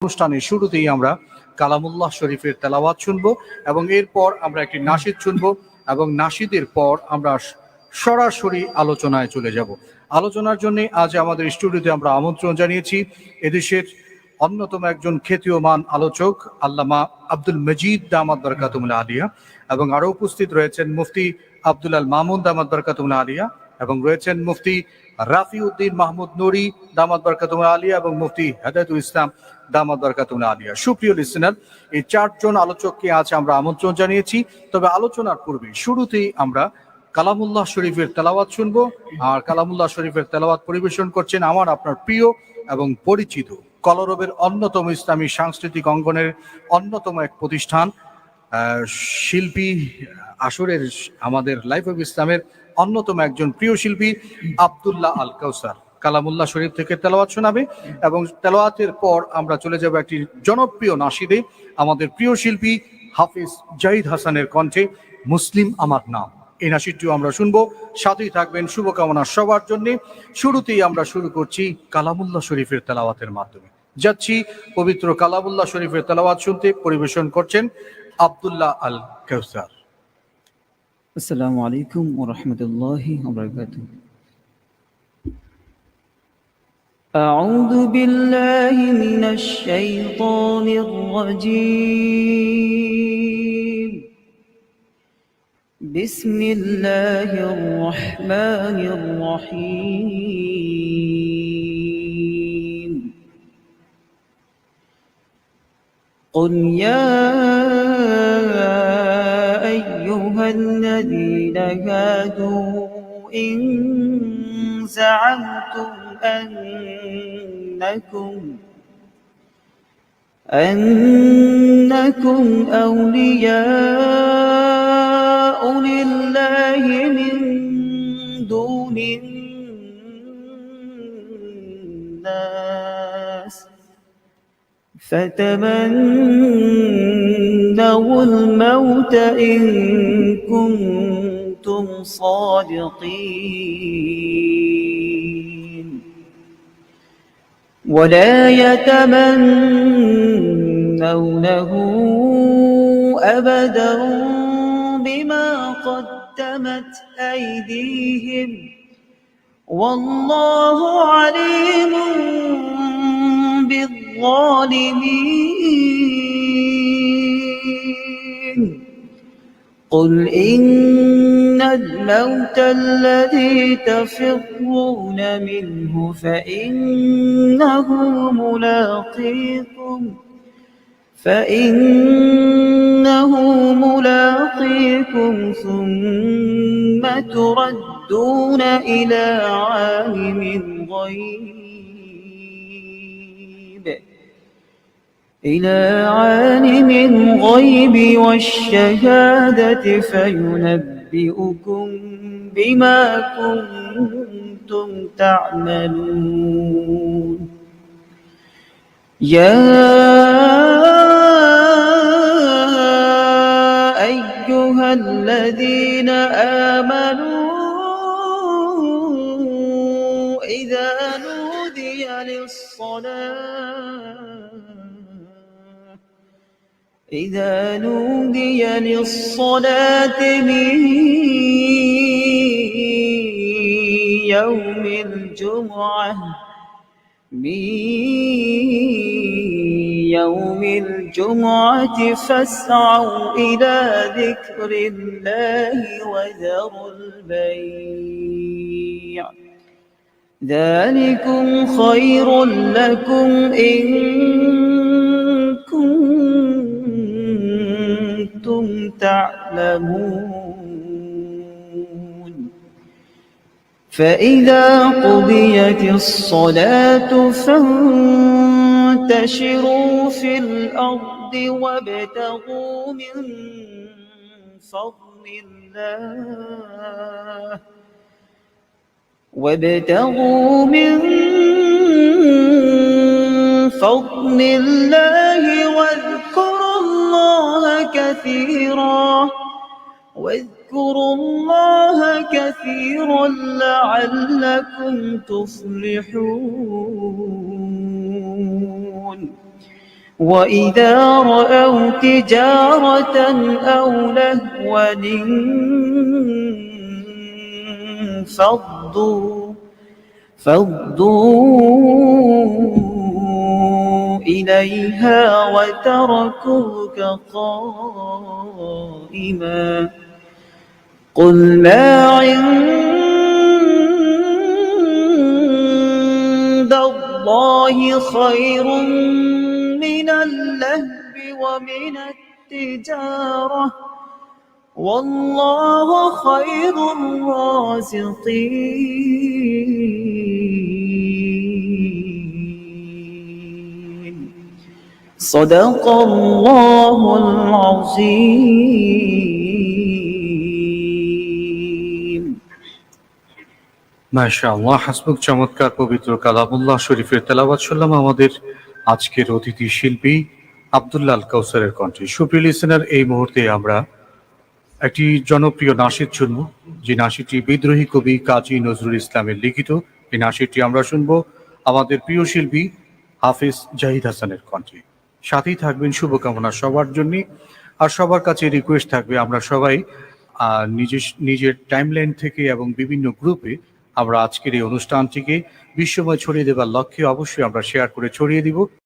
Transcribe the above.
অনুষ্ঠানের শুরুতেই আমরা কালামুল্লাহ শরীফের তেলাওয়াত শুনব এবং এরপর আমরা একটি নাশিদ শুনব এবং নাশিদের পর আমরা সরাসরি আলোচনায় চলে যাব। আলোচনার জন্য আজ আমাদের স্টুডিওতে আমরা আমন্ত্রণ জানিয়েছি এদেশের অন্যতম একজন খ্যাতিমান আলোচক আল্লামা আব্দুল মজিদ দামাত বরকাতুল আলিয়া এবং আরও উপস্থিত রয়েছেন মুফতি আব্দুল আল মামুন দামাত বরকাতুল আলিয়া এবং রয়েছেন মুফতি রাফিউদ্দিন মাহমুদ নুরি দামাত বরকাতুল আলিয়া এবং মুফতি হেদায়েতুল ইসলাম দামাত বরকাতুল আলিয়া। সুপ্রিয় লিসেনার, এই চারজন আলোচককে আজ আমরা আমন্ত্রণ জানিয়েছি। তবে আলোচনার পূর্বে শুরুতেই আমরা কালামুল্লাহ শরীফের তেলাওয়াত শুনব। আর কালামুল্লাহ শরীফের তেলাওয়াত পরিবেশন করছেন আমার আপনার প্রিয় এবং পরিচিত কলরবের অন্যতম ইসলামী সাংস্কৃতিক অঙ্গনের অন্যতম এক প্রতিষ্ঠান শিল্পী আসরের আমাদের লাইফ অফ ইসলামের অন্যতম একজন প্রিয় শিল্পী আব্দুল্লাহ আল কাউসার কালামুল্লাহ শরীফ থেকে তেলাওয়াত শোনাবে এবং তেলাওয়াতের পর আমরা চলে যাব একটি জনপ্রিয় নাশিদে আমাদের প্রিয় শিল্পী হাফিজ জাহিদ হাসানের কণ্ঠে মুসলিম আমার নাম। এই নাশিদটিও আমরা শুনবো, সাথেই থাকবেন শুভকামনা সবার জন্য। শুরুতেই আমরা শুরু করছি কালামুল্লাহ শরীফের তেলাওয়াতের মাধ্যমে। যাচ্ছি পবিত্র কালামুল্লাহ শরীফের তেলাওয়াত শুনতে। পরিবেশন করছেন আব্দুল্লাহ আল কাউসার। আসসালামু আলাইকুম ওয়া রাহমাতুল্লাহি ওয়া বারাকাতুহু। আউযু বিল্লাহি মিনাশ শাইতানির রাজীম। বিসমিল্লাহির রাহমানির রাহিম। قل يا أيها الذين هادوا إن زعمتم أنكم أولياء لله من دون الناس فتمنوا الموت إن كنتم صادقين ولا يتمنونه أبدا بما قدمت أيديهم والله عليم بالظالمين. قل إن الموت الذي تفرون منه فإنه ملاقيكم ثم تردون إلى عالم الغيب والشهادة فينبئكم بما كنتم تعملون. يا أيها الذين آمنوا إذا نودي للصلاة من يوم الجمعة فاسعوا إلى ذكر الله وذروا البيع ذلكم خير لكم إن كنتم تعلمون. فإذا قضيت الصلاة فانتشروا في الأرض وابتغوا من فضل الله واذكروا الله كثيرا لعلكم تفلحون. وإذا رأوا تجارة أو لهوا فضوا إليها وتركوك قائما قل ما عند الله خير من اللهو ومن التجارة والله خير الرازقين صدق الله العظيم মাশাআল্লাহ, হাসবুক। চমৎকার পবিত্র কালামুল্লাহ শরীফের তেলাওয়াত শুনলাম আমাদের আজকের অতিথি শিল্পী আব্দুল্লাহ আল কাউসারের কণ্ঠে। সুপ্রিয় লিসেনার, এই মুহূর্তে আমরা একটি জনপ্রিয় নাশিদ শুনব, যে নাশিদটি বিদ্রোহী কবি কাজী নজরুল ইসলামের লিখিত। এই নাশিদটি আমরা শুনব আমাদের প্রিয় শিল্পী হাফিজ জাহিদ হাসানের কণ্ঠে। সাথেই থাকবেন শুভকামনা সবার জন্য। আর সবার কাছে রিকোয়েস্ট থাকবে, আমরা সবাই নিজের টাইমলাইন থেকে এবং বিভিন্ন গ্রুপে আমরা আজকের এই অনুষ্ঠানটিকে বিশ্বময় ছড়িয়ে দেবার লক্ষ্যে অবশ্যই আমরা শেয়ার করে ছড়িয়ে দিব।